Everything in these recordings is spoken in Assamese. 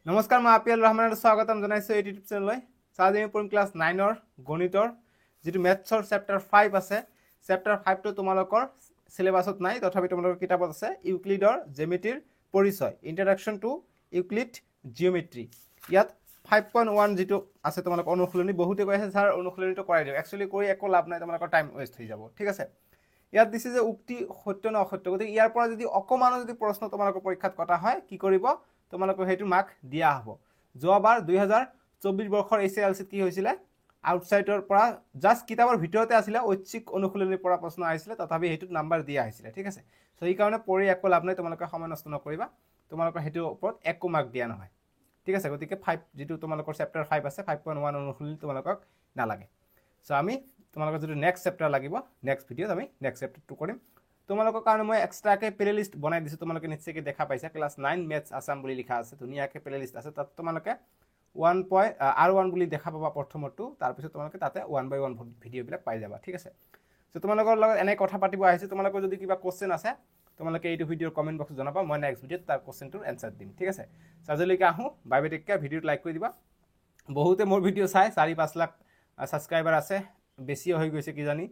নমস্কাৰ, মই আপিয়াল ৰহমানৰ স্বাগতম জনাইছোঁ এই ইউটিউব চেনেললৈ। আজি আমি পঢ়িম ক্লাছ 9ৰ গণিতৰ যিটো মেথছৰ চেপ্টাৰ 5 আছে। চেপ্টাৰ 5টো তোমালোকৰ চিলেবাছত নাই, তথাপি তোমালোকৰ কিতাপত আছে। ইউক্লিডৰ জ্যামিতিৰ পৰিচয়, ইন্ট্ৰডাকশ্যন টু ইউক্লিড জিঅ'মেট্ৰি। ইয়াত 5.1 যিটো আছে তোমালোকৰ অনুশীলনী, বহুতে কৈ আছে ছাৰ অনুশীলনীটো কৰাই দিয়ক। একচুৱেলি কৰি একো লাভ নাই, তোমালোকৰ টাইম ৱেষ্ট হৈ যাব। ঠিক আছে, ইয়াত দিছে যে উক্তি সত্য নে অসত্য। গতিকে ইয়াৰ পৰা যদি অকমানো যদি প্ৰশ্ন তোমালোকৰ পৰীক্ষাত কটা হয়, কি কৰিব, তোমালোকৰ সেইটো মাৰ্ক দিয়া হ'ব। যোৱাবাৰ 2024 বৰ্ষৰ ACLCত কি হৈছিলে, আউটসাইডৰ পৰা জাষ্ট কিতাপৰ ভিতৰতে আছিলে, ঐচ্ছিক অনুশীলনীৰ পৰা প্ৰশ্ন আহিছিলে, তথাপি সেইটোত নাম্বাৰ দিয়া আহিছিলে। ঠিক আছে, চ' সেইকাৰণে পঢ়ি একো লাভ নাই, তোমালোকে সময় নষ্ট নকৰিবা, তোমালোকৰ সেইটোৰ ওপৰত একো মাৰ্ক দিয়া নহয়। ঠিক আছে, গতিকে 5 যিটো তোমালোকৰ চেপ্টাৰ 5 আছে 5.1 অনুশীলনী তোমালোকক নালাগে। চ' আমি তোমালোকৰ যিটো নেক্সট চেপ্টাৰ লাগিব, নেক্সট ভিডিঅ'ত আমি নেক্সট চেপ্টাৰটো কৰিম। তোমালোকৰ কাৰণে মই এক্সট্ৰাকৈ প্লে লিষ্ট বনাই দিছোঁ, তোমালোকে নিশ্চয়কৈ দেখা পাইছা। ক্লাছ 9 মেথছ আছাম বুলি লিখা আছে, ধুনীয়াকৈ প্লে লিষ্ট আছে। তাত তোমালোকে R1 বুলি দেখা পাবা প্ৰথমটো, তাৰপিছত তোমালোকে তাতে 1 by 1 ভিডিঅ'বিলাক পাই যাবা। ঠিক আছে, চ' তোমালোকৰ লগত এনে কথা পাতিব আহিছোঁ। তোমালোকৰ যদি কিবা কুৱেশ্যন আছে, তোমালোকে এইটো ভিডিঅ'ৰ কমেণ্ট বক্সত জনাবা, মই নেক্সট ভিডিঅ'ত তাৰ কুৱেশ্যনটোৰ এনচাৰ দিম। ঠিক আছে, আজিলৈকে আহোঁ, বায়'মেট্ৰিককৈ ভিডিঅ'ত লাইক কৰি দিবা। বহুতে মোৰ ভিডিঅ' চাই, 4-5 লাখ ছাবস্ক্ৰাইবাৰ আছে, বেছিও হৈ গৈছে কিজানি।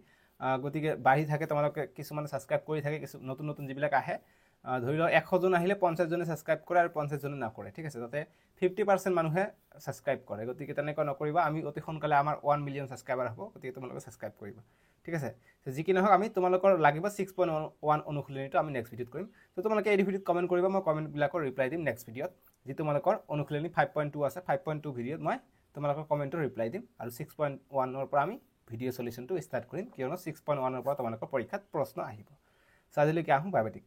গতিকে বাঢ়ি থাকে, তোমালোকে কিছুমানে ছাবস্ক্ৰাইব কৰি থাকে, কিছু নতুন নতুন যিবিলাক আহে, ধৰি লওক 100জন আহিলে 50জনে ছাবস্ক্ৰাইব কৰে আৰু 50জনে নকৰে। ঠিক আছে, তাতে 50% মানুহে ছাবস্ক্ৰাইব কৰে। গতিকে তেনেকুৱা নকৰিবা, আমি অতি সোনকালে আমাৰ 1 মিলিয়ন ছাবস্ক্ৰাইবাৰ হ'ব, গতিকে তোমালোকে ছাবস্ক্ৰাইব কৰিবা। ঠিক আছে, যি কি নহওক, আমি তোমালোকৰ লাগিব 6.1 অনুশীলনীটো আমি নেক্সট ভিডিঅ'ত কৰিম। ত' তোমালোকে এই ভিডিঅ'ত কমেণ্ট কৰিবা, মই কমেণ্টবিলাকৰ ৰিপ্লাই দিম নেক্সট ভিডিঅ'ত। যি তোমালোকৰ অনুশীলনী 5.2 আছে, 5.2 ভিডিঅ'ত মই তোমালোকৰ কমেণ্টৰ ৰিপ্লাই দিম, আৰু 6.1ৰ পৰা আমি ভিডিঅ' চলিউশ্যনটো ষ্টাৰ্ট কৰিম, কিয়নো 6.1ৰ পৰা তোমালোকৰ পৰীক্ষাত প্ৰশ্ন আহিব। চ' আজিলৈকে আহোঁ, বায়'মেট্ৰিক।